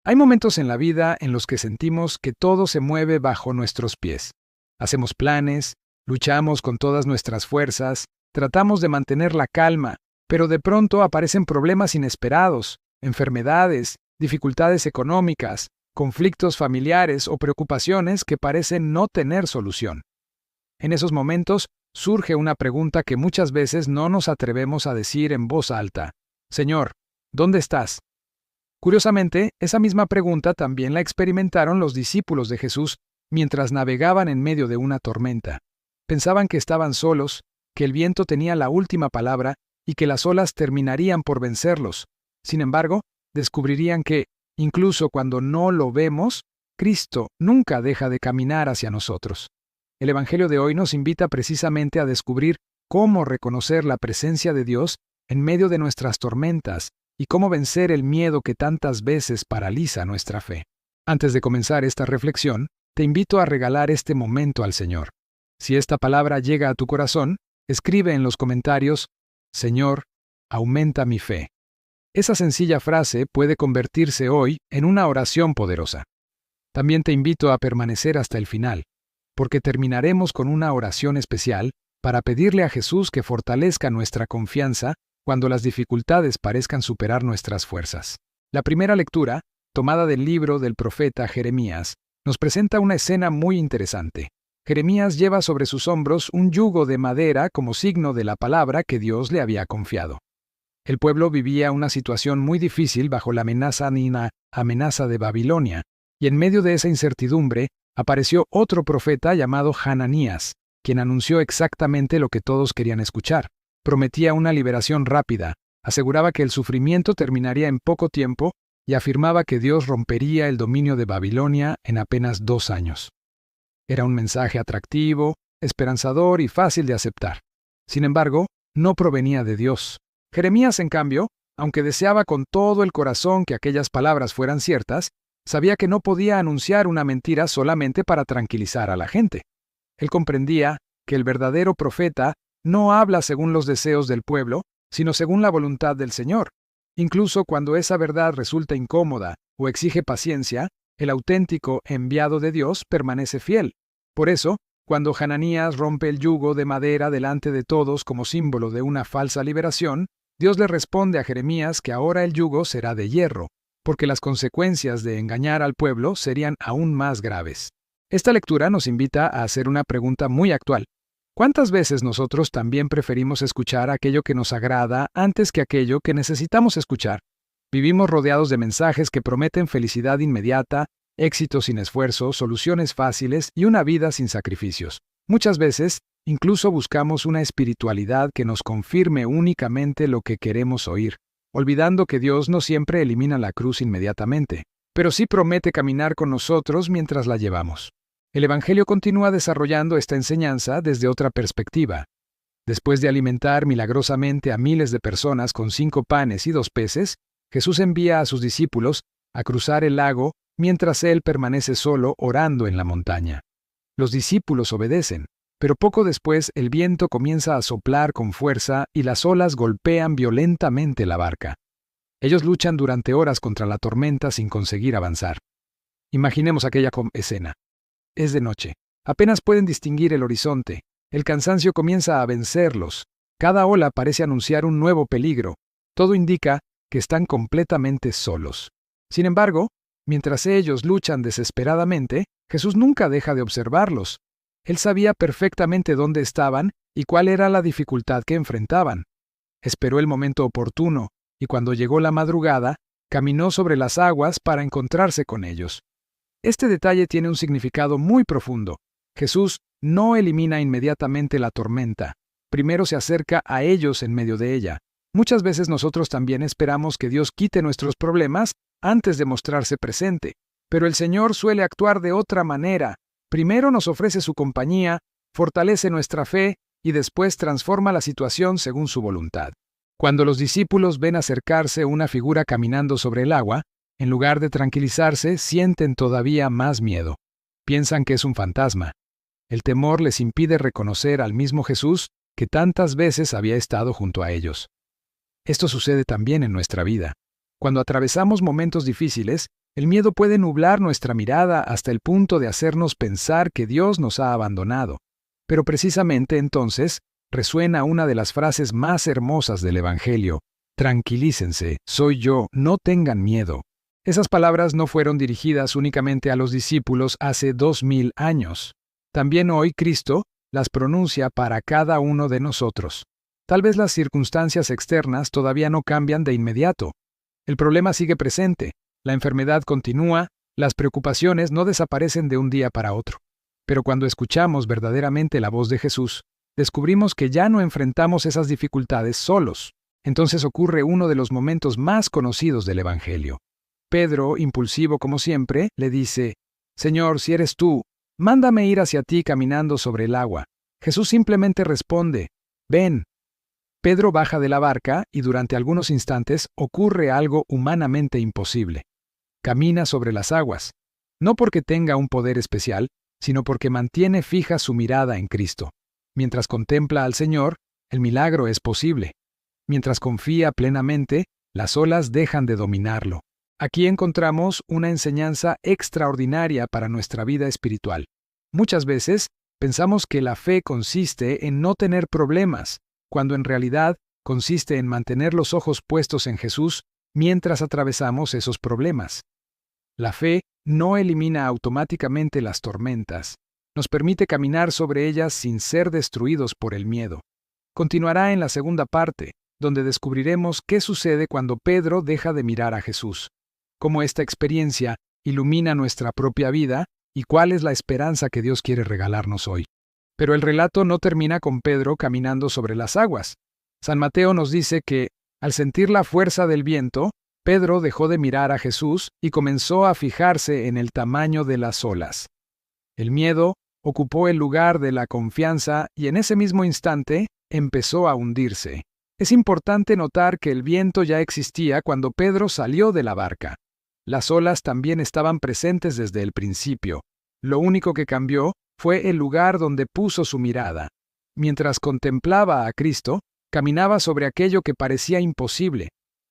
Hay momentos en la vida en los que sentimos que todo se mueve bajo nuestros pies. Hacemos planes, luchamos con todas nuestras fuerzas, tratamos de mantener la calma, pero de pronto aparecen problemas inesperados, enfermedades, dificultades económicas, conflictos familiares o preocupaciones que parecen no tener solución. En esos momentos surge una pregunta que muchas veces no nos atrevemos a decir en voz alta: Señor, ¿dónde estás? Curiosamente, esa misma pregunta también la experimentaron los discípulos de Jesús mientras navegaban en medio de una tormenta. Pensaban que estaban solos, que el viento tenía la última palabra y que las olas terminarían por vencerlos. Sin embargo, descubrirían que, incluso cuando no lo vemos, Cristo nunca deja de caminar hacia nosotros. El Evangelio de hoy nos invita precisamente a descubrir cómo reconocer la presencia de Dios en medio de nuestras tormentas y cómo vencer el miedo que tantas veces paraliza nuestra fe. Antes de comenzar esta reflexión, te invito a regalar este momento al Señor. Si esta palabra llega a tu corazón, escribe en los comentarios: Señor, aumenta mi fe. Esa sencilla frase puede convertirse hoy en una oración poderosa. También te invito a permanecer hasta el final, porque terminaremos con una oración especial para pedirle a Jesús que fortalezca nuestra confianza cuando las dificultades parezcan superar nuestras fuerzas. La primera lectura, tomada del libro del profeta Jeremías, nos presenta una escena muy interesante. Jeremías lleva sobre sus hombros un yugo de madera como signo de la palabra que Dios le había confiado. El pueblo vivía una situación muy difícil bajo la amenaza de Babilonia, y en medio de esa incertidumbre apareció otro profeta llamado Hananías, quien anunció exactamente lo que todos querían escuchar. Prometía una liberación rápida, aseguraba que el sufrimiento terminaría en poco tiempo y afirmaba que Dios rompería el dominio de Babilonia en apenas 2 años. Era un mensaje atractivo, esperanzador y fácil de aceptar. Sin embargo, no provenía de Dios. Jeremías, en cambio, aunque deseaba con todo el corazón que aquellas palabras fueran ciertas, sabía que no podía anunciar una mentira solamente para tranquilizar a la gente. Él comprendía que el verdadero profeta no habla según los deseos del pueblo, sino según la voluntad del Señor. Incluso cuando esa verdad resulta incómoda o exige paciencia, el auténtico enviado de Dios permanece fiel. Por eso, cuando Hananías rompe el yugo de madera delante de todos como símbolo de una falsa liberación, Dios le responde a Jeremías que ahora el yugo será de hierro, porque las consecuencias de engañar al pueblo serían aún más graves. Esta lectura nos invita a hacer una pregunta muy actual. ¿Cuántas veces nosotros también preferimos escuchar aquello que nos agrada antes que aquello que necesitamos escuchar? Vivimos rodeados de mensajes que prometen felicidad inmediata, éxito sin esfuerzo, soluciones fáciles y una vida sin sacrificios. Muchas veces, incluso buscamos una espiritualidad que nos confirme únicamente lo que queremos oír, olvidando que Dios no siempre elimina la cruz inmediatamente, pero sí promete caminar con nosotros mientras la llevamos. El Evangelio continúa desarrollando esta enseñanza desde otra perspectiva. Después de alimentar milagrosamente a miles de personas con 5 panes y 2 peces, Jesús envía a sus discípulos a cruzar el lago mientras él permanece solo orando en la montaña. Los discípulos obedecen, pero poco después el viento comienza a soplar con fuerza y las olas golpean violentamente la barca. Ellos luchan durante horas contra la tormenta sin conseguir avanzar. Imaginemos aquella escena. Es de noche. Apenas pueden distinguir el horizonte. El cansancio comienza a vencerlos. Cada ola parece anunciar un nuevo peligro. Todo indica que están completamente solos. Sin embargo, mientras ellos luchan desesperadamente, Jesús nunca deja de observarlos. Él sabía perfectamente dónde estaban y cuál era la dificultad que enfrentaban. Esperó el momento oportuno, y cuando llegó la madrugada, caminó sobre las aguas para encontrarse con ellos. Este detalle tiene un significado muy profundo. Jesús no elimina inmediatamente la tormenta. Primero se acerca a ellos en medio de ella. Muchas veces nosotros también esperamos que Dios quite nuestros problemas antes de mostrarse presente. Pero el Señor suele actuar de otra manera. Primero nos ofrece su compañía, fortalece nuestra fe y después transforma la situación según su voluntad. Cuando los discípulos ven acercarse una figura caminando sobre el agua, en lugar de tranquilizarse, sienten todavía más miedo. Piensan que es un fantasma. El temor les impide reconocer al mismo Jesús que tantas veces había estado junto a ellos. Esto sucede también en nuestra vida. Cuando atravesamos momentos difíciles, El miedo puede nublar nuestra mirada hasta el punto de hacernos pensar que Dios nos ha abandonado. Pero precisamente entonces resuena una de las frases más hermosas del Evangelio: tranquilícense, soy yo, no tengan miedo. Esas palabras no fueron dirigidas únicamente a los discípulos hace 2000 años. También hoy Cristo las pronuncia para cada uno de nosotros. Tal vez las circunstancias externas todavía no cambian de inmediato. El problema sigue presente, la enfermedad continúa, las preocupaciones no desaparecen de un día para otro. Pero cuando escuchamos verdaderamente la voz de Jesús, descubrimos que ya no enfrentamos esas dificultades solos. Entonces ocurre uno de los momentos más conocidos del Evangelio. Pedro, impulsivo como siempre, le dice: «Señor, si eres tú, mándame ir hacia ti caminando sobre el agua». Jesús simplemente responde: «Ven». Pedro baja de la barca y durante algunos instantes ocurre algo humanamente imposible. Camina sobre las aguas, no porque tenga un poder especial, sino porque mantiene fija su mirada en Cristo. Mientras contempla al Señor, el milagro es posible. Mientras confía plenamente, las olas dejan de dominarlo. Aquí encontramos una enseñanza extraordinaria para nuestra vida espiritual. Muchas veces pensamos que la fe consiste en no tener problemas, cuando en realidad consiste en mantener los ojos puestos en Jesús mientras atravesamos esos problemas. La fe no elimina automáticamente las tormentas, nos permite caminar sobre ellas sin ser destruidos por el miedo. Continuará en la segunda parte, donde descubriremos qué sucede cuando Pedro deja de mirar a Jesús, cómo esta experiencia ilumina nuestra propia vida y cuál es la esperanza que Dios quiere regalarnos hoy. Pero el relato no termina con Pedro caminando sobre las aguas. San Mateo nos dice que, al sentir la fuerza del viento, Pedro dejó de mirar a Jesús y comenzó a fijarse en el tamaño de las olas. El miedo ocupó el lugar de la confianza y en ese mismo instante empezó a hundirse. Es importante notar que el viento ya existía cuando Pedro salió de la barca. Las olas también estaban presentes desde el principio. Lo único que cambió fue el lugar donde puso su mirada. Mientras contemplaba a Cristo, caminaba sobre aquello que parecía imposible.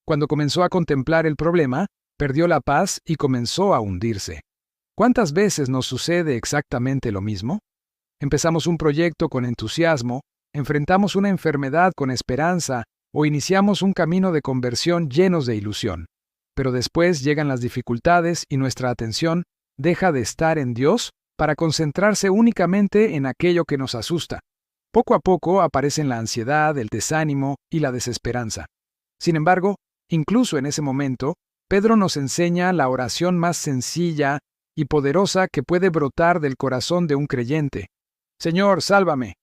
Cuando comenzó a contemplar el problema, perdió la paz y comenzó a hundirse. ¿Cuántas veces nos sucede exactamente lo mismo? Empezamos un proyecto con entusiasmo, enfrentamos una enfermedad con esperanza o iniciamos un camino de conversión llenos de ilusión. Pero después llegan las dificultades y nuestra atención deja de estar en Dios para concentrarse únicamente en aquello que nos asusta. Poco a poco aparecen la ansiedad, el desánimo y la desesperanza. Sin embargo, incluso en ese momento, Pedro nos enseña la oración más sencilla y poderosa que puede brotar del corazón de un creyente. «Señor, sálvame».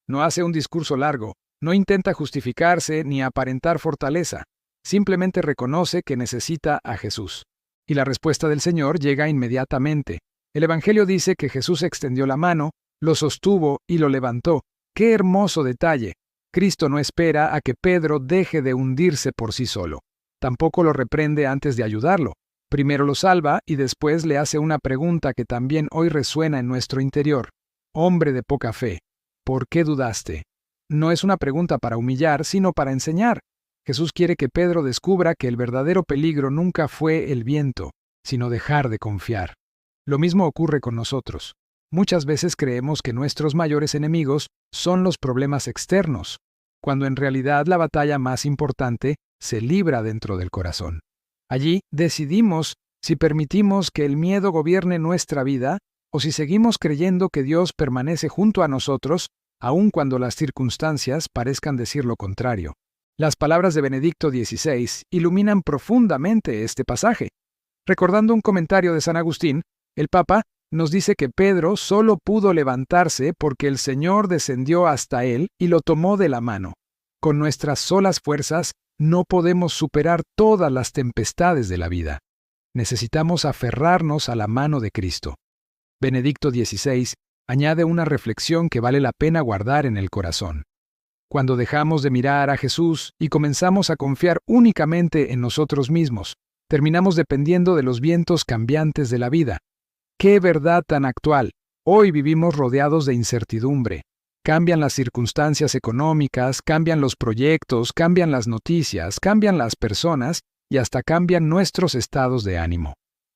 No hace un discurso largo, no intenta justificarse ni aparentar fortaleza, simplemente reconoce que necesita a Jesús. Y la respuesta del Señor llega inmediatamente. El Evangelio dice que Jesús extendió la mano, lo sostuvo y lo levantó. ¡Qué hermoso detalle! Cristo no espera a que Pedro deje de hundirse por sí solo. Tampoco lo reprende antes de ayudarlo. Primero lo salva y después le hace una pregunta que también hoy resuena en nuestro interior. Hombre de poca fe, ¿por qué dudaste? No es una pregunta para humillar, sino para enseñar. Jesús quiere que Pedro descubra que el verdadero peligro nunca fue el viento, sino dejar de confiar. Lo mismo ocurre con nosotros. Muchas veces creemos que nuestros mayores enemigos son los problemas externos, cuando en realidad la batalla más importante se libra dentro del corazón. Allí decidimos si permitimos que el miedo gobierne nuestra vida o si seguimos creyendo que Dios permanece junto a nosotros, aun cuando las circunstancias parezcan decir lo contrario. Las palabras de Benedicto XVI iluminan profundamente este pasaje. Recordando un comentario de San Agustín, el Papa nos dice que Pedro solo pudo levantarse porque el Señor descendió hasta él y lo tomó de la mano. Con nuestras solas fuerzas no podemos superar todas las tempestades de la vida. Necesitamos aferrarnos a la mano de Cristo. Benedicto XVI añade una reflexión que vale la pena guardar en el corazón. Cuando dejamos de mirar a Jesús y comenzamos a confiar únicamente en nosotros mismos, terminamos dependiendo de los vientos cambiantes de la vida. ¡Qué verdad tan actual! Hoy vivimos rodeados de incertidumbre. Cambian las circunstancias económicas, cambian los proyectos, cambian las noticias, cambian las personas y hasta cambian nuestros estados de ánimo.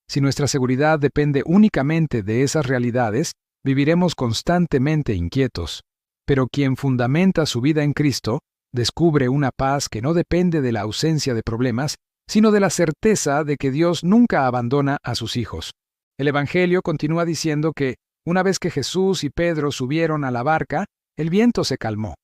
Si nuestra seguridad depende únicamente de esas realidades, viviremos constantemente inquietos. Pero quien fundamenta su vida en Cristo, descubre una paz que no depende de la ausencia de problemas, sino de la certeza de que Dios nunca abandona a sus hijos. El Evangelio continúa diciendo que, una vez que Jesús y Pedro subieron a la barca, el viento se calmó.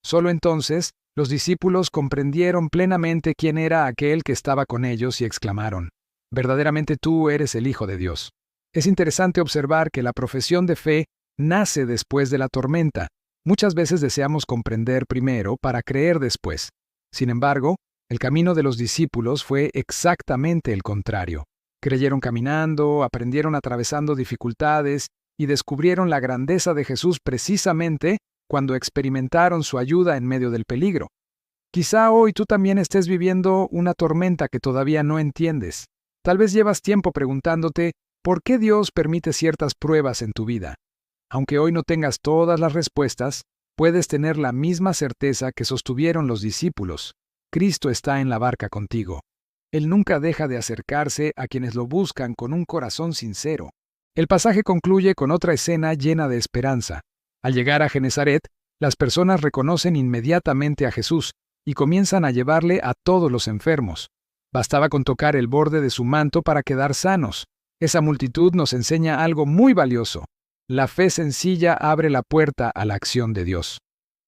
Solo entonces, los discípulos comprendieron plenamente quién era aquel que estaba con ellos y exclamaron: «Verdaderamente tú eres el Hijo de Dios». Es interesante observar que la profesión de fe nace después de la tormenta. Muchas veces deseamos comprender primero para creer después. Sin embargo, el camino de los discípulos fue exactamente el contrario. Creyeron caminando, aprendieron atravesando dificultades y descubrieron la grandeza de Jesús precisamente cuando experimentaron su ayuda en medio del peligro. Quizá hoy tú también estés viviendo una tormenta que todavía no entiendes. Tal vez llevas tiempo preguntándote por qué Dios permite ciertas pruebas en tu vida. Aunque hoy no tengas todas las respuestas, puedes tener la misma certeza que sostuvieron los discípulos. Cristo está en la barca contigo. Él nunca deja de acercarse a quienes lo buscan con un corazón sincero. El pasaje concluye con otra escena llena de esperanza. Al llegar a Genezaret, las personas reconocen inmediatamente a Jesús y comienzan a llevarle a todos los enfermos. Bastaba con tocar el borde de su manto para quedar sanos. Esa multitud nos enseña algo muy valioso. La fe sencilla abre la puerta a la acción de Dios.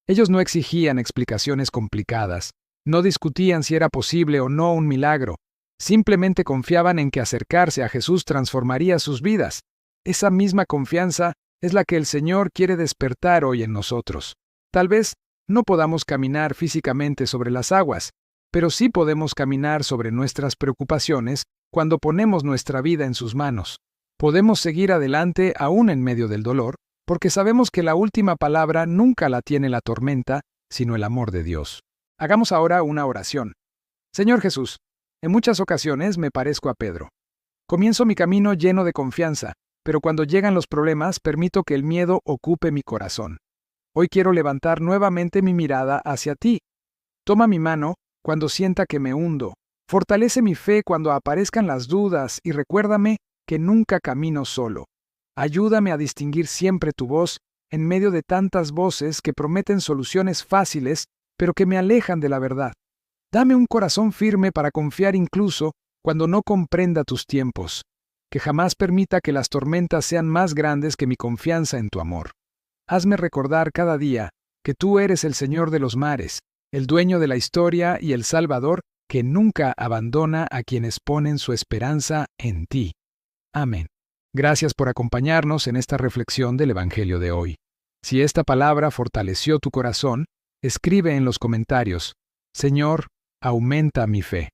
Ellos no exigían explicaciones complicadas, no discutían si era posible o no un milagro, simplemente confiaban en que acercarse a Jesús transformaría sus vidas. Esa misma confianza es la que el Señor quiere despertar hoy en nosotros. Tal vez no podamos caminar físicamente sobre las aguas, pero sí podemos caminar sobre nuestras preocupaciones cuando ponemos nuestra vida en sus manos. Podemos seguir adelante aún en medio del dolor, porque sabemos que la última palabra nunca la tiene la tormenta, sino el amor de Dios. Hagamos ahora una oración. Señor Jesús, en muchas ocasiones me parezco a Pedro. Comienzo mi camino lleno de confianza, pero cuando llegan los problemas permito que el miedo ocupe mi corazón. Hoy quiero levantar nuevamente mi mirada hacia ti. Toma mi mano cuando sienta que me hundo. Fortalece mi fe cuando aparezcan las dudas y recuérdame que nunca camino solo. Ayúdame a distinguir siempre tu voz en medio de tantas voces que prometen soluciones fáciles, pero que me alejan de la verdad. Dame un corazón firme para confiar incluso cuando no comprenda tus tiempos. Que jamás permita que las tormentas sean más grandes que mi confianza en tu amor. Hazme recordar cada día que tú eres el Señor de los mares, el dueño de la historia y el Salvador que nunca abandona a quienes ponen su esperanza en ti. Amén. Gracias por acompañarnos en esta reflexión del Evangelio de hoy. Si esta palabra fortaleció tu corazón, escribe en los comentarios: Señor, aumenta mi fe.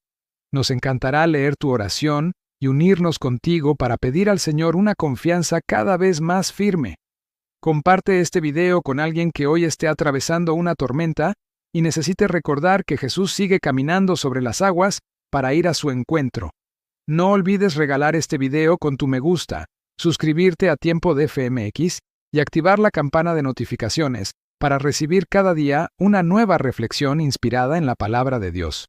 Nos encantará leer tu oración y unirnos contigo para pedir al Señor una confianza cada vez más firme. Comparte este video con alguien que hoy esté atravesando una tormenta y necesite recordar que Jesús sigue caminando sobre las aguas para ir a su encuentro. No olvides regalar este video con tu me gusta, suscribirte a Tiempo de FMX y activar la campana de notificaciones para recibir cada día una nueva reflexión inspirada en la palabra de Dios.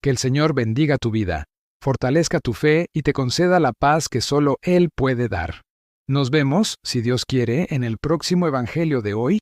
Que el Señor bendiga tu vida, fortalezca tu fe y te conceda la paz que solo Él puede dar. Nos vemos, si Dios quiere, en el próximo Evangelio de hoy